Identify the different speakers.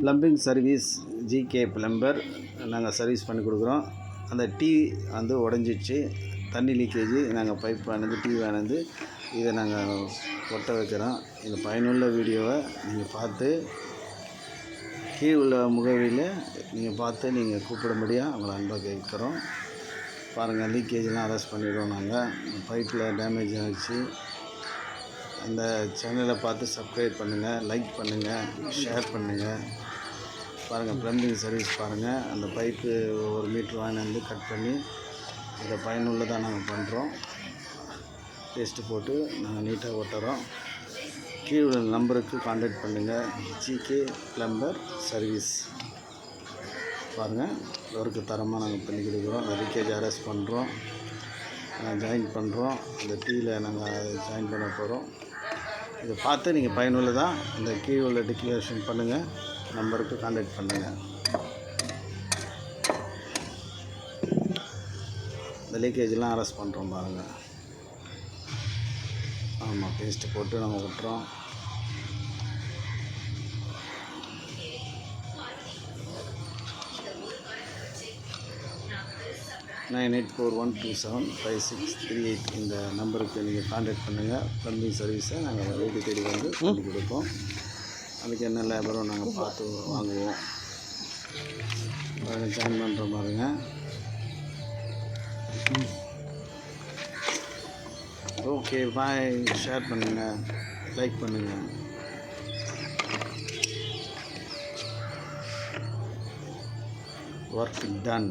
Speaker 1: Plumbing service GK plumber நாங்கள் service பண்ணி கொடுக்குறோம். அந்த டீ வந்து உடஞ்சிச்சு, தண்ணி லீக்கேஜ். நாங்கள் பைப் வாங்கினது டீ வாங்கினது இதை நாங்கள் ஒட்ட வைக்கிறோம். இந்த பயனுள்ள வீடியோவை நீங்கள் பார்த்து கீழே உள்ள முகவரியில் நீங்கள் பார்த்து நீங்கள் கூப்பிடும்படியாக அவங்கள அன்பாக கேட்குறோம். பாருங்கள், லீக்கேஜெலாம் அரெஸ்ட் பண்ணிடுவோம். நாங்கள் பைப்பில் டேமேஜ் ஆகிடுச்சு. அந்த சேனலை பார்த்து சப்ஸ்கிரைப் பண்ணுங்கள், லைக் பண்ணுங்கள், ஷேர் பண்ணுங்கள். பாருங்கள், ப்ளம்பிங் சர்வீஸ் பாருங்கள். அந்த பைப்பு 1 மீட்ரு வாங்கினு கட் பண்ணி இதை பயனுள்ளதாக நாங்கள் பண்ணுறோம். டெஸ்ட்டு போட்டு நாங்கள் நீட்டாக ஓட்டுறோம். கீழே உள்ள நம்பருக்கு கான்டாக்ட் பண்ணுங்கள். ஜிகே ப்ளம்பர் சர்வீஸ் பாருங்கள், ஒர்க்கு தரமாக நாங்கள் பண்ணி கொடுக்குறோம். லீக்கேஜ் அரெஸ்ட் பண்ணுறோம், ஜாயின் பண்ணுறோம். இந்த டீயில் நாங்கள் ஜாயின் பண்ண போகிறோம். இதை பார்த்து நீங்கள் பயனுள்ளதாக இந்த கீழே உள்ள டிக்ளரேஷன் பண்ணுங்கள், நம்பருக்கு கான்டாக்ட் பண்ணுங்கள். இந்த லீக்கேஜெலாம் அரெஸ்ட் பண்ணுறோம் பாருங்கள். ஆமாம், பேஸ்ட்டு போட்டு நம்ம விட்டுறோம். நைன் 9841275638 இந்த நம்பருக்கு நீங்கள் கான்டாக்ட் பண்ணுங்கள். ப்ளம்பிங் சர்வீஸை நாங்கள் வீட்டு தேடி வந்து பண்ணி கொடுப்போம். அதுக்கு என்ன லேபரோ நாங்கள் பார்த்து வாங்குவோம். ஜாயின் பண்ணுற பாருங்க. ஓகே, பாய். ஷேர் பண்ணுங்கள், லைக் பண்ணுங்கள். Work done.